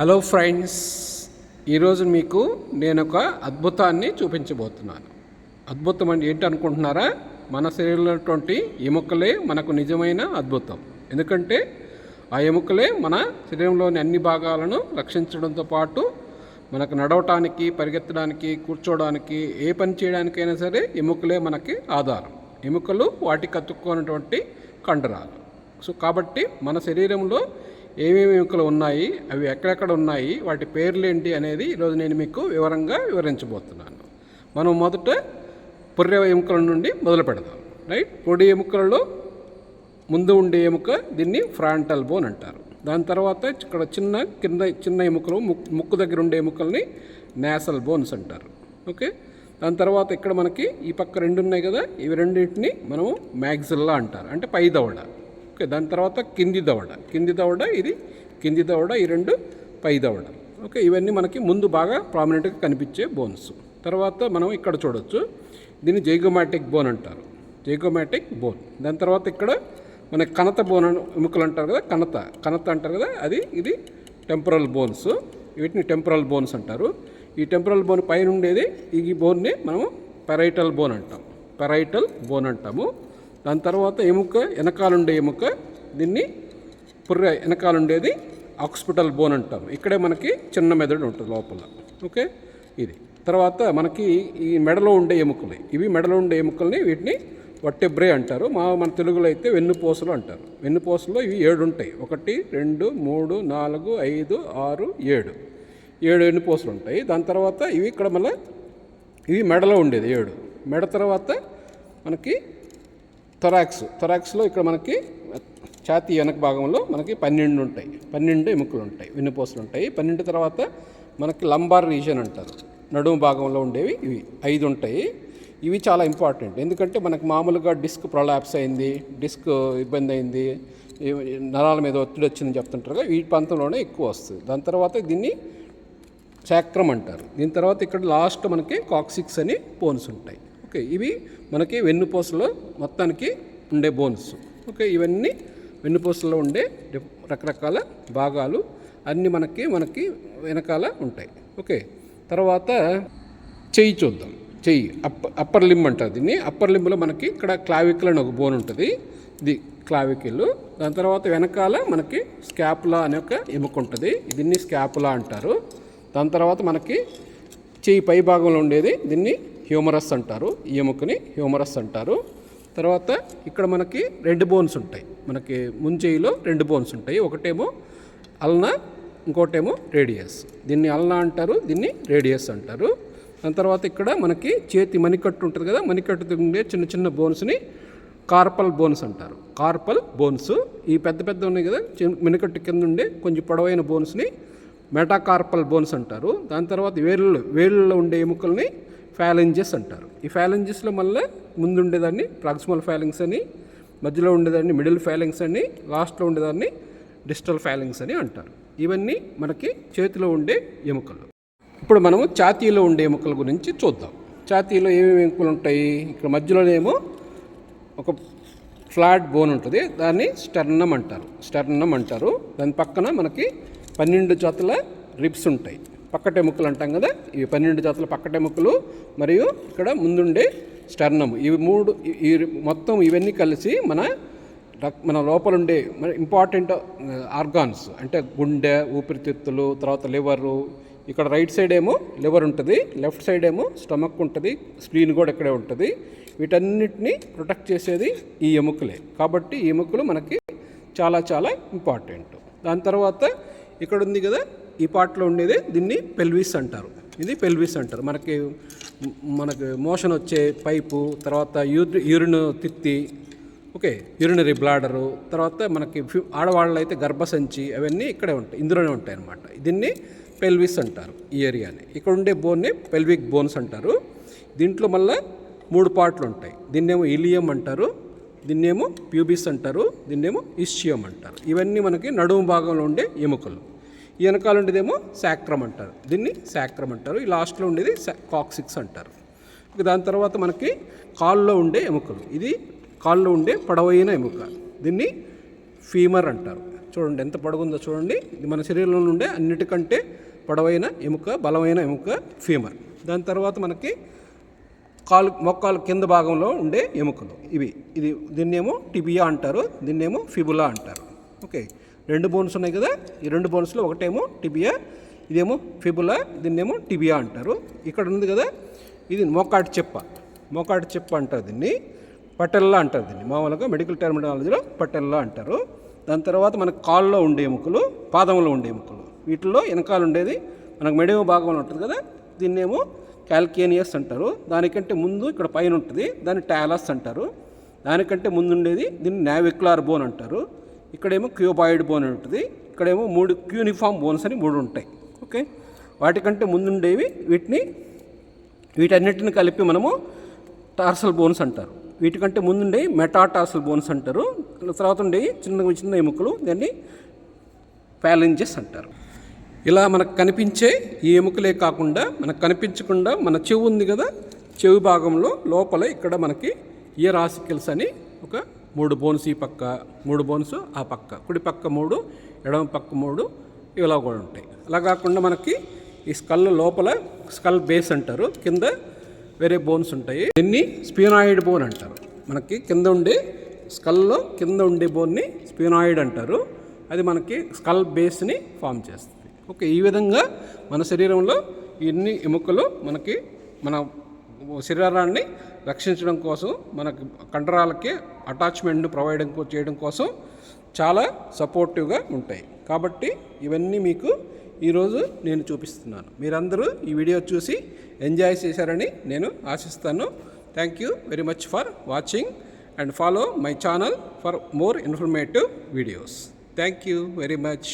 Hello friends, ఈరోజు మీకు నేను ఒక అద్భుతాన్ని చూపించబోతున్నాను. అద్భుతం అంటే ఏంటి అనుకుంటున్నారా? మన శరీరంలో ఉన్నటువంటి ఎముకలే మనకు నిజమైన అద్భుతం. ఎందుకంటే ఆ ఎముకలే మన శరీరంలోని అన్ని భాగాలను రక్షించడంతో పాటు మనకు నడవటానికి, పరిగెత్తడానికి, కూర్చోవడానికి, ఏ పని చేయడానికైనా సరే ఎముకలే మనకి ఆధారం. ఎముకలు వాటికి అతుక్కున్నటువంటి కండరాలు. కాబట్టి మన శరీరంలో ఏమేమి ఎముకలు ఉన్నాయి, అవి ఎక్కడెక్కడ ఉన్నాయి, వాటి పేర్లు ఏంటి అనేది ఈరోజు నేను మీకు వివరంగా వివరించబోతున్నాను. మనం మొదట పొర్రె ఎముకల నుండి మొదలు పెడదాం. రైట్, పొడి ఎముకలలో ముందు ఉండే ఎముక దీన్ని ఫ్రాంటల్ బోన్ అంటారు. దాని తర్వాత ఇక్కడ చిన్న ఎముకలు ముక్కు దగ్గర ఉండే ఎముకల్ని నేసల్ బోన్స్ అంటారు. ఓకే, దాని తర్వాత ఇక్కడ మనకి ఈ పక్క రెండు ఉన్నాయి కదా, ఇవి రెండింటిని మనము మ్యాగ్జిల్లా అంటారు, అంటే పై దవడ. ఓకే, దాని తర్వాత కింది దవడ, ఇది కింది దవడ, ఈ రెండు పై దవడ. ఓకే, ఇవన్నీ మనకి ముందు బాగా ప్రామినెంట్గా కనిపించే బోన్స్. తర్వాత మనం ఇక్కడ చూడొచ్చు, దీన్ని జైగోమాటిక్ బోన్ అంటారు, జైగోమాటిక్ బోన్. దాని తర్వాత ఇక్కడ మనకి కణత బోన్ ఎముకలు అంటారు కదా, కణత అంటారు కదా, ఇది టెంపరల్ బోన్స్. వీటిని టెంపరల్ బోన్స్ అంటారు. ఈ టెంపరల్ బోన్ పైన ఉండేది ఈ బోన్ని మనము పెరైటల్ బోన్ అంటాము. దాని తర్వాత ఎముక వెనకాలుండే ఎముక, దీన్ని పుర్రె వెనకాలుండేది ఆక్సిపిటల్ బోన్ అంటాము. ఇక్కడే మనకి చిన్న మెదడు ఉంటుంది లోపల. ఓకే, ఇది తర్వాత మనకి ఈ మెడలో ఉండే ఎముకలు, ఇవి మెడలో ఉండే ఎముకల్ని వీటిని వర్టెబ్రే అంటారు. మన తెలుగులో అయితే వెన్నుపూసలు అంటారు. వెన్నుపూసలో ఇవి 7 ఉంటాయి. 1, 2, 3, 4, 5, 6, 7 వెన్నుపూసలు ఉంటాయి. దాని తర్వాత ఇవి ఇక్కడ మళ్ళీ ఇవి మెడలో ఉండేది 7. మెడ తర్వాత మనకి థొరాక్స్లో ఇక్కడ మనకి ఛాతీ వెనక భాగంలో మనకి 12 ఎముకలు ఉంటాయి, వెన్నుపూసలు ఉంటాయి. 12 తర్వాత మనకి లంబార్ రీజన్ అంటారు, నడుము భాగంలో ఉండేవి ఇవి 5 ఉంటాయి. ఇవి చాలా ఇంపార్టెంట్, ఎందుకంటే మనకు మామూలుగా డిస్క్ ప్రొలాప్స్ అయింది, డిస్క్ ఇబ్బంది అయింది, నరాల మీద ఒత్తిడి వచ్చిందని చెప్తుంటారు. ఈ ప్రాంతంలోనే ఎక్కువ వస్తుంది. దాని తర్వాత దీన్ని శాక్రం అంటారు. దీని తర్వాత ఇక్కడ లాస్ట్ మనకి కాక్సిక్స్ అని బోన్స్ ఉంటాయి. ఓకే, ఇవి మనకి వెన్నుపూసలో మొత్తానికి ఉండే బోన్స్. ఓకే, ఇవన్నీ వెన్నుపూసలో ఉండే రకరకాల భాగాలు అన్నీ మనకి వెనకాల ఉంటాయి. ఓకే, తర్వాత చెయ్యి చూద్దాం. చెయ్యి అప్పర్ లింబ్ అంటారు దీన్ని. అప్పర్ లింబ్లో మనకి ఇక్కడ క్లావికల్ అని ఒక బోన్ ఉంటుంది, ఇది క్లావికిల్. దాని తర్వాత వెనకాల మనకి స్కాపులా అనే ఒక ఎముక ఉంటుంది, దీన్ని స్కాపులా అంటారు. దాని తర్వాత మనకి చెయ్యి పై భాగంలో ఉండేది దీన్ని హ్యూమరస్ అంటారు, ఈ ఎముకని హ్యూమరస్ అంటారు. తర్వాత ఇక్కడ మనకి 2 బోన్స్ ఉంటాయి, మనకి ముంచెయ్యిలో 2 బోన్స్ ఉంటాయి. ఒకటేమో అల్నా, ఇంకోటేమో రేడియస్. దీన్ని అల్నా అంటారు, దీన్ని రేడియస్ అంటారు. దాని తర్వాత ఇక్కడ మనకి చేతి మణికట్టు ఉంటుంది కదా, మణికట్టు ఉండే చిన్న బోన్స్ని కార్పల్ బోన్స్ అంటారు, కార్పల్ బోన్స్. ఈ పెద్ద ఉన్నాయి కదా, మణికట్టు కింద ఉండే కొంచెం పొడవైన బోన్స్ని మెటాకార్పల్ బోన్స్ అంటారు. దాని తర్వాత వేళ్ళలో ఉండే ఎముకల్ని ఫాలెంజెస్ అంటారు. ఈ ఫాలెంజెస్లో మళ్ళీ ముందు ఉండేదాన్ని ప్రాక్సిమల్ ఫాలెంగ్స్ అని, మధ్యలో ఉండేదాన్ని మిడిల్ ఫాలెంగ్స్ అని, లాస్ట్లో ఉండేదాన్ని డిస్టల్ ఫాలెంగ్స్ అని అంటారు. ఇవన్నీ మనకి చేతిలో ఉండే ఎముకలు. ఇప్పుడు మనము ఛాతీలో ఉండే ఎముకల గురించి చూద్దాం. ఛాతీలో ఏమేమి ఎముకలు ఉంటాయి? ఇక్కడ మధ్యలోనేమో ఒక ఫ్లాట్ బోన్ ఉంటుంది, దాన్ని స్టెర్నమ్ అంటారు. దాని పక్కన మనకి 12 జతల రిబ్స్ ఉంటాయి, పక్కటెముకలు అంటాం కదా. ఇవి 12 జతల పక్కటెముకలు మరియు ఇక్కడ ముందుండే స్టెర్నమ్. ఇవి 3 మొత్తం ఇవన్నీ కలిసి మన లోపల ఉండే ఇంపార్టెంట్ ఆర్గాన్స్, అంటే గుండె, ఊపిరితిత్తులు, తర్వాత లివరు. ఇక్కడ రైట్ సైడ్ ఏమో లివర్ ఉంటుంది, లెఫ్ట్ సైడ్ ఏమో స్టమక్ ఉంటుంది, స్ప్లీన్ కూడా ఇక్కడే ఉంటుంది. వీటన్నిటిని ప్రొటెక్ట్ చేసేది ఈ ఎముకలే. కాబట్టి ఈ ఎముకలు మనకి చాలా చాలా ఇంపార్టెంట్. దాని తర్వాత ఇక్కడ ఉంది కదా, ఈ పార్ట్లో ఉండేది దీన్ని పెల్విస్ అంటారు. ఇది పెల్విస్ అంటారు. మనకి మోషన్ వచ్చే పైపు, తర్వాత యూరిన్ తిత్తి, ఓకే, యూరినరీ బ్లాడరు, తర్వాత మనకి ఆడవాళ్ళు అయితే గర్భసంచి, అవన్నీ ఇక్కడే ఉంటాయి, ఇందులోనే ఉంటాయి అన్నమాట. దీన్ని పెల్విస్ అంటారు ఈ ఏరియాని. ఇక్కడ ఉండే బోన్ని పెల్విక్ బోన్స్ అంటారు. దీంట్లో మళ్ళీ 3 పార్ట్లు ఉంటాయి. దీన్నేమో ఇలియం అంటారు, దీన్నేమో ప్యూబిస్ అంటారు, దీన్నేమో ఇస్చియం అంటారు. ఇవన్నీ మనకి నడుము భాగంలో ఉండే ఎముకలు. ఈ వెనకాల ఉండేదేమో శాక్రం అంటారు, దీన్ని శాక్రం అంటారు. ఈ లాస్ట్లో ఉండేది కాక్సిక్స్ అంటారు. దాని తర్వాత మనకి కాల్లో ఉండే ఎముకలు, ఇది కాల్లో ఉండే పొడవైన ఎముక, దీన్ని ఫీమర్ అంటారు. చూడండి ఎంత పొడవుందో చూడండి. ఇది మన శరీరంలో ఉండే అన్నిటికంటే పొడవైన ఎముక, బలమైన ఎముక ఫీమర్. దాని తర్వాత మనకి మోకాలు కింద భాగంలో ఉండే ఎముకలు ఇది దీన్నేమో టిబియా అంటారు, దీన్నేమో ఫిబులా అంటారు. ఓకే, 2 బోన్స్ ఉన్నాయి కదా, ఈ 2 బోన్స్లో ఒకటేమో టిబియా, ఇదేమో ఫిబులా, దీన్నేమో టిబియా అంటారు. ఇక్కడ ఉంది కదా, ఇది మోకాటి చెప్ప అంటారు, దీన్ని పటెల్లా అంటారు. దీన్ని మామూలుగా మెడికల్ టెర్మినాలజీలో పటెల్లా అంటారు. దాని తర్వాత మనకు కాళ్ళలో ఉండే ఎముకలు, పాదంలో ఉండే ఎముకలు, వీటిల్లో వెనకాల ఉండేది మనకు మెడమ భాగంలో ఉంటుంది కదా, దీన్నేమో క్యాల్కేనియస్ అంటారు. దానికంటే ముందు ఇక్కడ పైన ఉంటుంది, దాన్ని టాలస్ అంటారు. దానికంటే ముందు ఉండేది దీన్ని నావిక్యులర్ బోన్ అంటారు. ఇక్కడేమో క్యూబాయిడ్ బోన్ ఉంటుంది. ఇక్కడేమో 3 క్యూనిఫామ్ బోన్స్ అని 3 ఉంటాయి. ఓకే, వాటికంటే ముందుండేవి వీటన్నిటిని కలిపి మనము టార్సల్ బోన్స్ అంటారు. వీటికంటే ముందుండేవి మెటాటార్సల్ బోన్స్ అంటారు. తర్వాత ఉండేవి చిన్న ఎముకలు, దాన్ని ఫాలెంజెస్ అంటారు. ఇలా మనకు కనిపించే ఈ ఎముకలే కాకుండా మనకు కనిపించకుండా మన చెవు ఉంది కదా, చెవి భాగంలో లోపల ఇక్కడ మనకి ఇయర్ ఆసికల్స్ అని ఒక 3 బోన్స్ ఈ పక్క, 3 బోన్స్ ఆ పక్క, కుడి పక్క 3, ఎడమ పక్క 3 ఇలా కూడా ఉంటాయి. అలా కాకుండా మనకి ఈ స్కల్ లోపల స్కల్ బేస్ అంటారు, కింద వేరే బోన్స్ ఉంటాయి. దీన్ని స్పినాయిడ్ బోన్ అంటారు. మనకి కింద ఉండే స్కల్లో కింద ఉండే బోన్ని స్పినాయిడ్ అంటారు. అది మనకి స్కల్ బేస్ని ఫామ్ చేస్తుంది. ఓకే, ఈ విధంగా మన శరీరంలో ఇన్ని ఎముకలు మనకి మన శరీరాన్ని రక్షించడం కోసం, మనకి కండరాలకి అటాచ్మెంట్ని చేయడం కోసం చాలా సపోర్టివ్గా ఉంటాయి. కాబట్టి ఇవన్నీ మీకు ఈరోజు నేను చూపిస్తున్నాను. మీరందరూ ఈ వీడియో చూసి ఎంజాయ్ చేశారని నేను ఆశిస్తాను. Thank you very much for watching and follow my channel for more informative videos. Thank you very much.